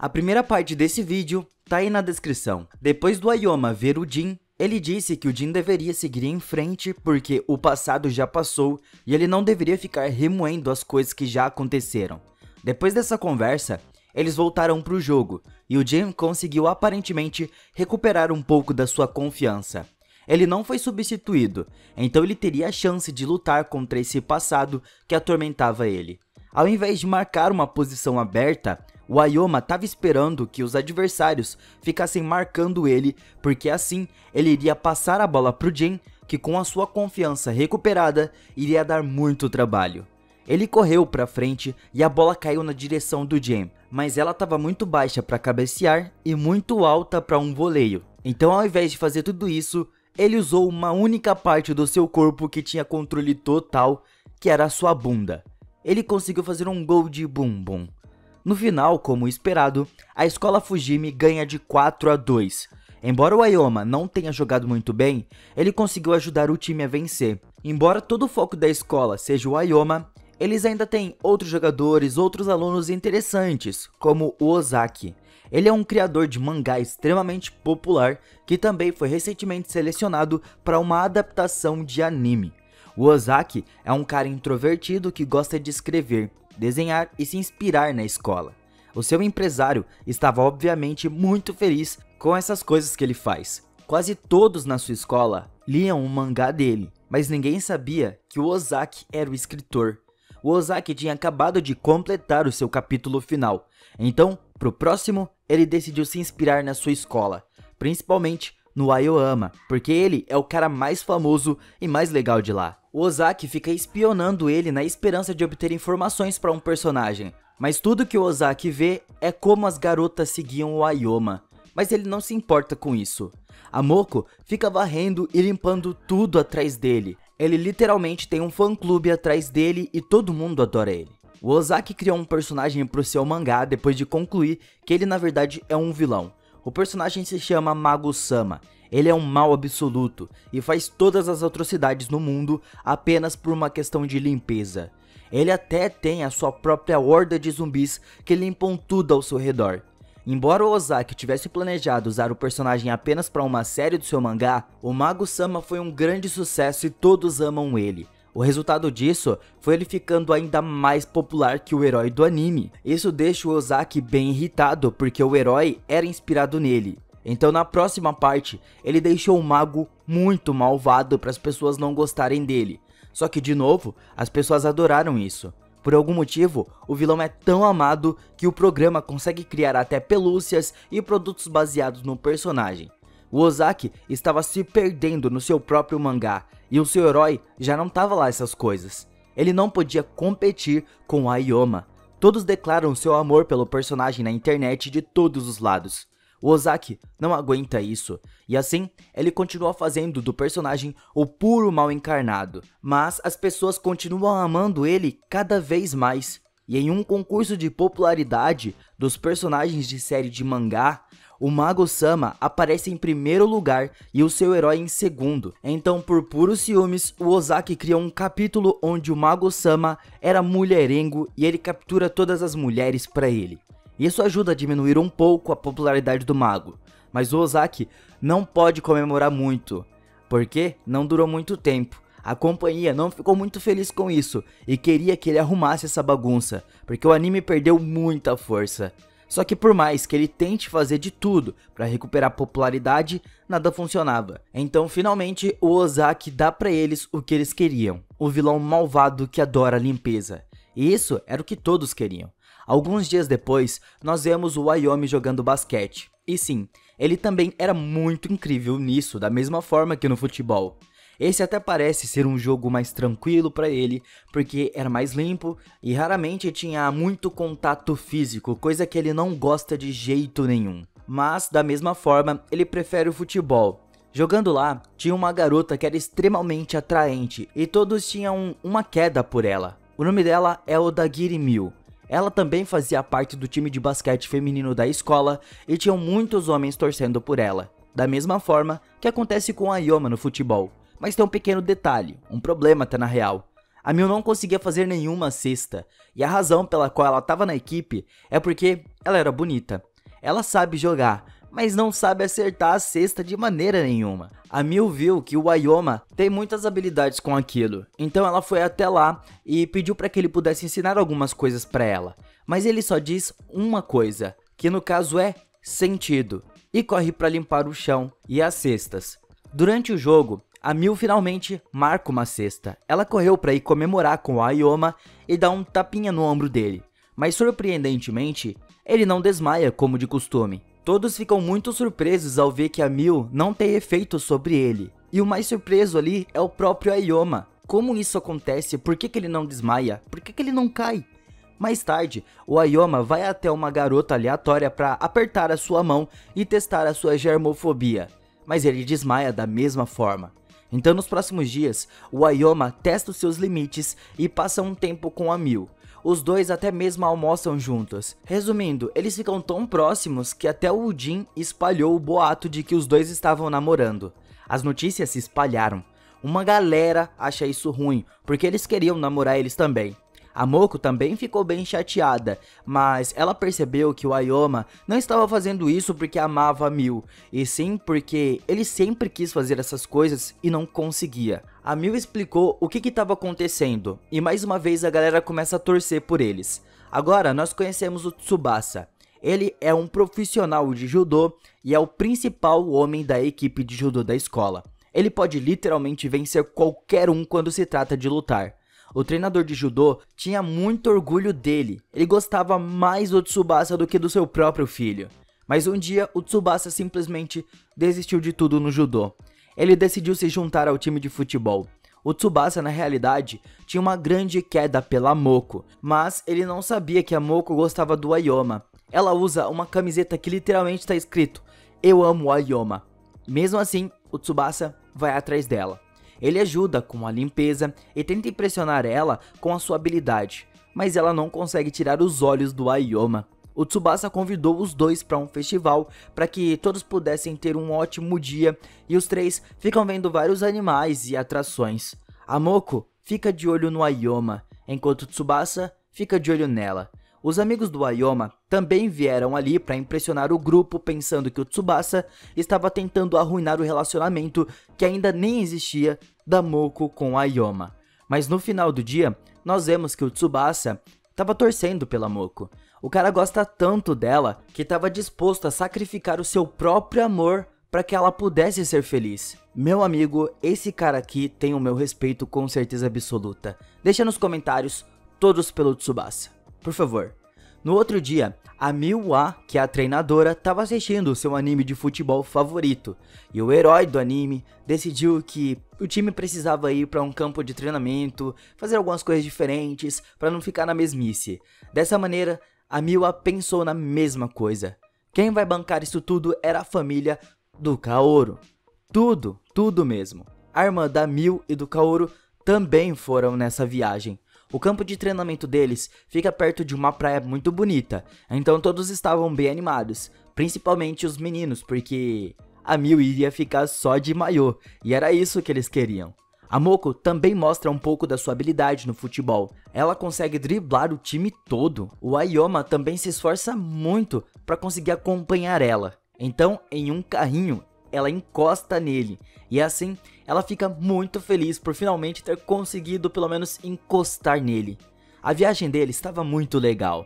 A primeira parte desse vídeo tá aí na descrição. Depois do Ayoma ver o Jin, ele disse que o Jin deveria seguir em frente porque o passado já passou e ele não deveria ficar remoendo as coisas que já aconteceram. Depois dessa conversa, eles voltaram pro jogo e o Jin conseguiu aparentemente recuperar um pouco da sua confiança. Ele não foi substituído, então ele teria a chance de lutar contra esse passado que atormentava ele. Ao invés de marcar uma posição aberta, o Ayoma estava esperando que os adversários ficassem marcando ele, porque assim ele iria passar a bola pro Jin, que com a sua confiança recuperada, iria dar muito trabalho. Ele correu para frente e a bola caiu na direção do Jin, mas ela estava muito baixa para cabecear e muito alta para um voleio. Então ao invés de fazer tudo isso, ele usou uma única parte do seu corpo que tinha controle total, que era a sua bunda. Ele conseguiu fazer um gol de bumbum. No final, como esperado, a escola Fujimi ganha de 4-2. Embora o Ayoma não tenha jogado muito bem, ele conseguiu ajudar o time a vencer. Embora todo o foco da escola seja o Ayoma, eles ainda têm outros jogadores, outros alunos interessantes, como o Ozaki. Ele é um criador de mangá extremamente popular que também foi recentemente selecionado para uma adaptação de anime. O Ozaki é um cara introvertido que gosta de escrever, desenhar e se inspirar na escola. O seu empresário estava obviamente muito feliz com essas coisas que ele faz. Quase todos na sua escola liam um mangá dele, mas ninguém sabia que o Ozaki era o escritor. O Ozaki tinha acabado de completar o seu capítulo final, então, pro próximo, ele decidiu se inspirar na sua escola, principalmente no Aoyama, porque ele é o cara mais famoso e mais legal de lá. O Ozaki fica espionando ele na esperança de obter informações para um personagem, mas tudo que o Ozaki vê é como as garotas seguiam o Ayoma, mas ele não se importa com isso. A Moko fica varrendo e limpando tudo atrás dele. Ele literalmente tem um fã-clube atrás dele e todo mundo adora ele. O Ozaki criou um personagem pro seu mangá depois de concluir que ele na verdade é um vilão. O personagem se chama Mago-sama. Ele é um mal absoluto e faz todas as atrocidades no mundo apenas por uma questão de limpeza. Ele até tem a sua própria horda de zumbis que limpam tudo ao seu redor. Embora o Ozaki tivesse planejado usar o personagem apenas para uma série do seu mangá, o Mago-sama foi um grande sucesso e todos amam ele. O resultado disso foi ele ficando ainda mais popular que o herói do anime. Isso deixa o Ozaki bem irritado porque o herói era inspirado nele. Então na próxima parte, ele deixou o mago muito malvado para as pessoas não gostarem dele. Só que de novo, as pessoas adoraram isso. Por algum motivo, o vilão é tão amado que o programa consegue criar até pelúcias e produtos baseados no personagem. O Ozaki estava se perdendo no seu próprio mangá e o seu herói já não estava lá essas coisas. Ele não podia competir com o Ayoma. Todos declaram seu amor pelo personagem na internet de todos os lados. O Ozaki não aguenta isso, e assim ele continua fazendo do personagem o puro mal encarnado. Mas as pessoas continuam amando ele cada vez mais. E em um concurso de popularidade dos personagens de série de mangá, o Mago-sama aparece em primeiro lugar e o seu herói em segundo. Então, por puros ciúmes, o Ozaki cria um capítulo onde o Mago-sama era mulherengo e ele captura todas as mulheres para ele. Isso ajuda a diminuir um pouco a popularidade do mago, mas o Ozaki não pode comemorar muito, porque não durou muito tempo. A companhia não ficou muito feliz com isso e queria que ele arrumasse essa bagunça, porque o anime perdeu muita força. Só que por mais que ele tente fazer de tudo para recuperar popularidade, nada funcionava. Então finalmente o Ozaki dá para eles o que eles queriam, o vilão malvado que adora a limpeza. E isso era o que todos queriam. Alguns dias depois, nós vemos o Ayoma jogando basquete. E sim, ele também era muito incrível nisso, da mesma forma que no futebol. Esse até parece ser um jogo mais tranquilo para ele, porque era mais limpo e raramente tinha muito contato físico, coisa que ele não gosta de jeito nenhum. Mas, da mesma forma, ele prefere o futebol. Jogando lá, tinha uma garota que era extremamente atraente e todos tinham uma queda por ela. O nome dela é Odagiri Miu. Ela também fazia parte do time de basquete feminino da escola e tinham muitos homens torcendo por ela. Da mesma forma que acontece com a Ayoma no futebol. Mas tem um pequeno detalhe, um problema tá na real. A Miu não conseguia fazer nenhuma cesta, e a razão pela qual ela estava na equipe é porque ela era bonita. ela sabe jogar, mas não sabe acertar a cesta de maneira nenhuma. A Mil viu que o Ayoma tem muitas habilidades com aquilo, então ela foi até lá e pediu para que ele pudesse ensinar algumas coisas para ela. Mas ele só diz uma coisa, que no caso é sentido, e corre para limpar o chão e as cestas. Durante o jogo, a Mil finalmente marca uma cesta. Ela correu para ir comemorar com o Ayoma e dá um tapinha no ombro dele, mas surpreendentemente, ele não desmaia como de costume. Todos ficam muito surpresos ao ver que a Mil não tem efeito sobre ele. E o mais surpreso ali é o próprio Ayoma. Como isso acontece? Por que ele não desmaia? Por que ele não cai? Mais tarde, o Ayoma vai até uma garota aleatória para apertar a sua mão e testar a sua germofobia. Mas ele desmaia da mesma forma. Então nos próximos dias, o Ayoma testa os seus limites e passa um tempo com a Mil. Os dois até mesmo almoçam juntos. Resumindo, eles ficam tão próximos que até o Jin espalhou o boato de que os dois estavam namorando. As notícias se espalharam. Uma galera acha isso ruim, porque eles queriam namorar eles também. A Moko também ficou bem chateada, mas ela percebeu que o Ayoma não estava fazendo isso porque amava a Mil, e sim porque ele sempre quis fazer essas coisas e não conseguia. A Mil explicou o que estava acontecendo, e mais uma vez a galera começa a torcer por eles. Agora nós conhecemos o Tsubasa. Ele é um profissional de judô e é o principal homem da equipe de judô da escola. Ele pode literalmente vencer qualquer um quando se trata de lutar. O treinador de judô tinha muito orgulho dele, ele gostava mais do Tsubasa do que do seu próprio filho. Mas um dia o Tsubasa simplesmente desistiu de tudo no judô. Ele decidiu se juntar ao time de futebol. O Tsubasa na realidade tinha uma grande queda pela Moko, mas ele não sabia que a Moko gostava do Ayoma. Ela usa uma camiseta que literalmente está escrito "Eu amo o Ayoma". Mesmo assim, o Tsubasa vai atrás dela. Ele ajuda com a limpeza e tenta impressionar ela com a sua habilidade, mas ela não consegue tirar os olhos do Ayoma. O Tsubasa convidou os dois para um festival para que todos pudessem ter um ótimo dia e os três ficam vendo vários animais e atrações. A Moko fica de olho no Ayoma, enquanto o Tsubasa fica de olho nela. Os amigos do Ayoma também vieram ali para impressionar o grupo, pensando que o Tsubasa estava tentando arruinar o relacionamento que ainda nem existia da Moko com o Ayoma. Mas no final do dia, nós vemos que o Tsubasa estava torcendo pela Moko. O cara gosta tanto dela que estava disposto a sacrificar o seu próprio amor para que ela pudesse ser feliz. Meu amigo, esse cara aqui tem o meu respeito com certeza absoluta. Deixa nos comentários todos pelo Tsubasa, por favor. No outro dia, a Miwa, que é a treinadora, estava assistindo o seu anime de futebol favorito, e o herói do anime decidiu que o time precisava ir para um campo de treinamento, fazer algumas coisas diferentes para não ficar na mesmice. Dessa maneira, a Miwa pensou na mesma coisa. Quem vai bancar isso tudo era a família do Kaoru. Tudo mesmo. A irmã da Mil e do Kaoru também foram nessa viagem. O campo de treinamento deles fica perto de uma praia muito bonita, então todos estavam bem animados, principalmente os meninos, porque a Mil iria ficar só de maiô, e era isso que eles queriam. A Moko também mostra um pouco da sua habilidade no futebol, ela consegue driblar o time todo. O Ayoma também se esforça muito para conseguir acompanhar ela, então em um carrinho ela encosta nele, e assim ela fica muito feliz por finalmente ter conseguido pelo menos encostar nele. A viagem deles estava muito legal.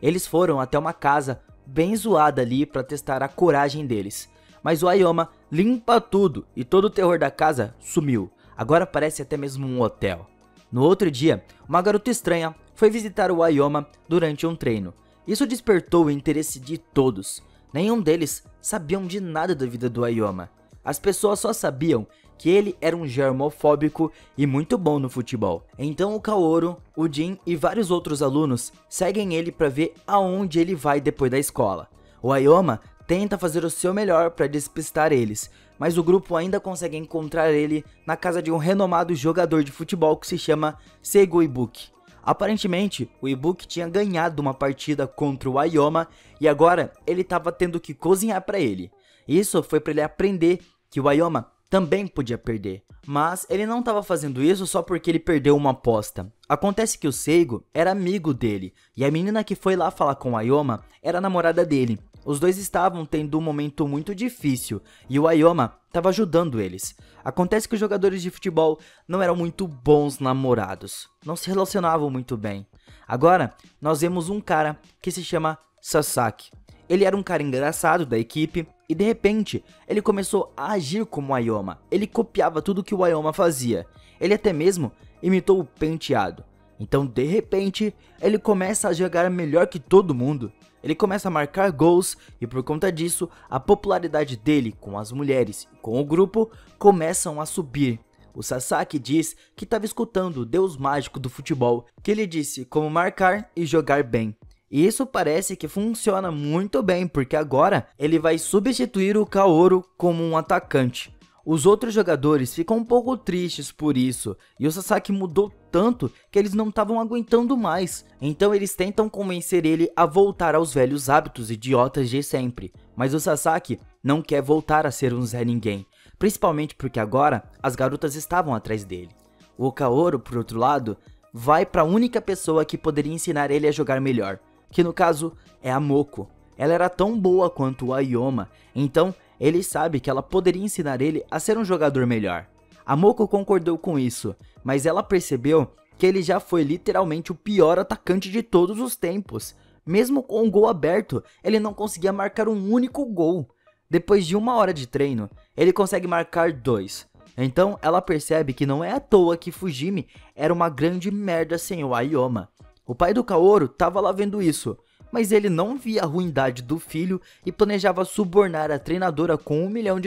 Eles foram até uma casa bem zoada ali para testar a coragem deles, mas o Ayoma limpa tudo e todo o terror da casa sumiu. Agora parece até mesmo um hotel. No outro dia, uma garota estranha foi visitar o Ayoma durante um treino. Isso despertou o interesse de todos. Nenhum deles sabiam de nada da vida do Ayoma. As pessoas só sabiam que ele era um germofóbico e muito bom no futebol. Então o Kaoru, o Jin e vários outros alunos seguem ele para ver aonde ele vai depois da escola. O Ayoma tenta fazer o seu melhor para despistar eles, mas o grupo ainda consegue encontrar ele na casa de um renomado jogador de futebol que se chama Seigo Ibuki. Aparentemente, o Ibuki tinha ganhado uma partida contra o Ayoma e agora ele estava tendo que cozinhar para ele. Isso foi para ele aprender que o Ayoma também podia perder, mas ele não estava fazendo isso só porque ele perdeu uma aposta. Acontece que o Seigo era amigo dele e a menina que foi lá falar com o Ayoma era a namorada dele. Os dois estavam tendo um momento muito difícil e o Ayoma estava ajudando eles. Acontece que os jogadores de futebol não eram muito bons namorados, não se relacionavam muito bem. Agora, nós vemos um cara que se chama Sasaki. Ele era um cara engraçado da equipe e de repente ele começou a agir como o Ayoma. Ele copiava tudo que o Ayoma fazia. Ele até mesmo imitou o penteado. Então de repente ele começa a jogar melhor que todo mundo. Ele começa a marcar gols e por conta disso a popularidade dele com as mulheres e com o grupo começam a subir. O Sasaki diz que estava escutando o deus mágico do futebol, que lhe disse como marcar e jogar bem. E isso parece que funciona muito bem, porque agora ele vai substituir o Kaoru como um atacante. Os outros jogadores ficam um pouco tristes por isso, e o Sasaki mudou tanto que eles não estavam aguentando mais. Então eles tentam convencer ele a voltar aos velhos hábitos idiotas de sempre. Mas o Sasaki não quer voltar a ser um Zé Ninguém, principalmente porque agora as garotas estavam atrás dele. O Kaoru, por outro lado, vai para a única pessoa que poderia ensinar ele a jogar melhor, que no caso é a Moko. Ela era tão boa quanto o Ayoma, então ele sabe que ela poderia ensinar ele a ser um jogador melhor. A Moko concordou com isso, mas ela percebeu que ele já foi literalmente o pior atacante de todos os tempos. Mesmo com o gol aberto, ele não conseguia marcar um único gol. Depois de 1 hora de treino, ele consegue marcar 2. Então ela percebe que não é à toa que Fujimi era uma grande merda sem o Ayoma. O pai do Kaoru estava lá vendo isso, mas ele não via a ruindade do filho e planejava subornar a treinadora com $1 milhão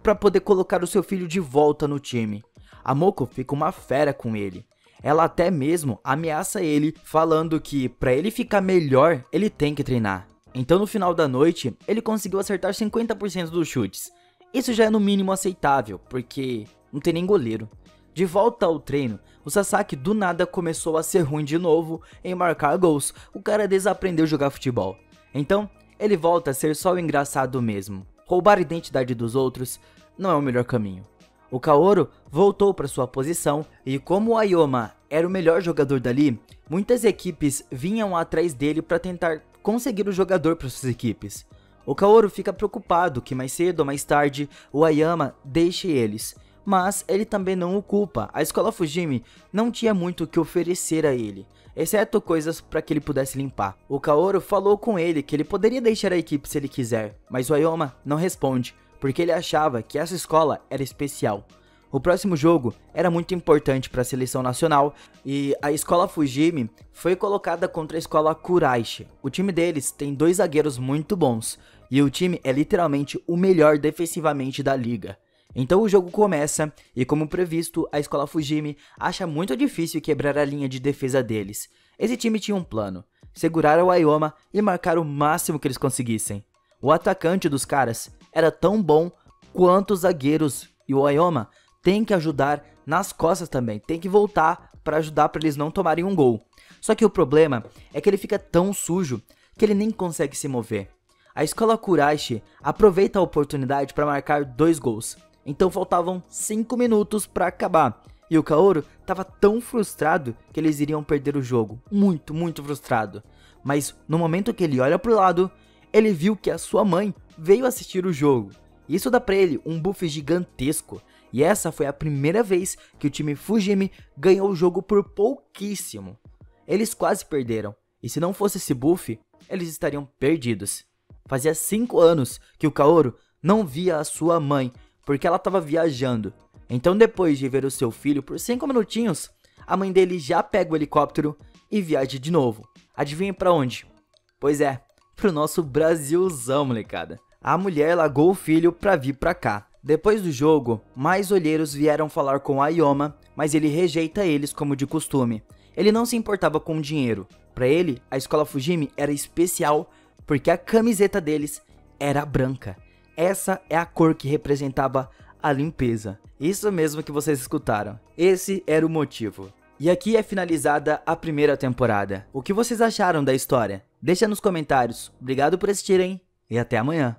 para poder colocar o seu filho de volta no time. A Moko fica uma fera com ele. Ela até mesmo ameaça ele, falando que para ele ficar melhor, ele tem que treinar. Então no final da noite, ele conseguiu acertar 50% dos chutes. Isso já é no mínimo aceitável, porque não tem nem goleiro. De volta ao treino, o Sasaki do nada começou a ser ruim de novo em marcar gols. O cara desaprendeu a jogar futebol. Então, ele volta a ser só o engraçado mesmo. Roubar a identidade dos outros não é o melhor caminho. O Kaoru voltou para sua posição e como o Ayoma era o melhor jogador dali, muitas equipes vinham atrás dele para tentar conseguir o jogador para suas equipes. O Kaoru fica preocupado que mais cedo ou mais tarde o Ayama deixe eles. Mas ele também não o culpa, a escola Fujimi não tinha muito o que oferecer a ele, exceto coisas para que ele pudesse limpar. O Kaoru falou com ele que ele poderia deixar a equipe se ele quiser, mas o Ayoma não responde, porque ele achava que essa escola era especial. O próximo jogo era muito importante para a seleção nacional e a escola Fujimi foi colocada contra a escola Kuraishi. O time deles tem 2 zagueiros muito bons e o time é literalmente o melhor defensivamente da liga. Então o jogo começa e, como previsto, a escola Fujimi acha muito difícil quebrar a linha de defesa deles. Esse time tinha um plano: segurar o Ayoma e marcar o máximo que eles conseguissem. O atacante dos caras era tão bom quanto os zagueiros e o Ayoma tem que ajudar nas costas também, tem que voltar para ajudar para eles não tomarem um gol. Só que o problema é que ele fica tão sujo que ele nem consegue se mover. A escola Kuraishi aproveita a oportunidade para marcar 2 gols. Então faltavam 5 minutos para acabar. E o Kaoru estava tão frustrado que eles iriam perder o jogo. Muito frustrado. Mas no momento que ele olha pro lado, ele viu que a sua mãe veio assistir o jogo. Isso dá pra ele um buff gigantesco. E essa foi a primeira vez que o time Fujimi ganhou o jogo por pouquíssimo. Eles quase perderam. E se não fosse esse buff, eles estariam perdidos. Fazia 5 anos que o Kaoru não via a sua mãe, porque ela estava viajando. Então depois de ver o seu filho por 5 minutinhos, a mãe dele já pega o helicóptero e viaja de novo. Adivinha pra onde? Pois é, pro nosso Brasilzão, molecada. A mulher largou o filho pra vir pra cá. Depois do jogo, mais olheiros vieram falar com o Ayoma, mas ele rejeita eles como de costume. Ele não se importava com o dinheiro. Pra ele, a escola Fujimi era especial porque a camiseta deles era branca. Essa é a cor que representava a limpeza. Isso mesmo que vocês escutaram. Esse era o motivo. E aqui é finalizada a primeira temporada. O que vocês acharam da história? Deixa nos comentários. Obrigado por assistirem e até amanhã.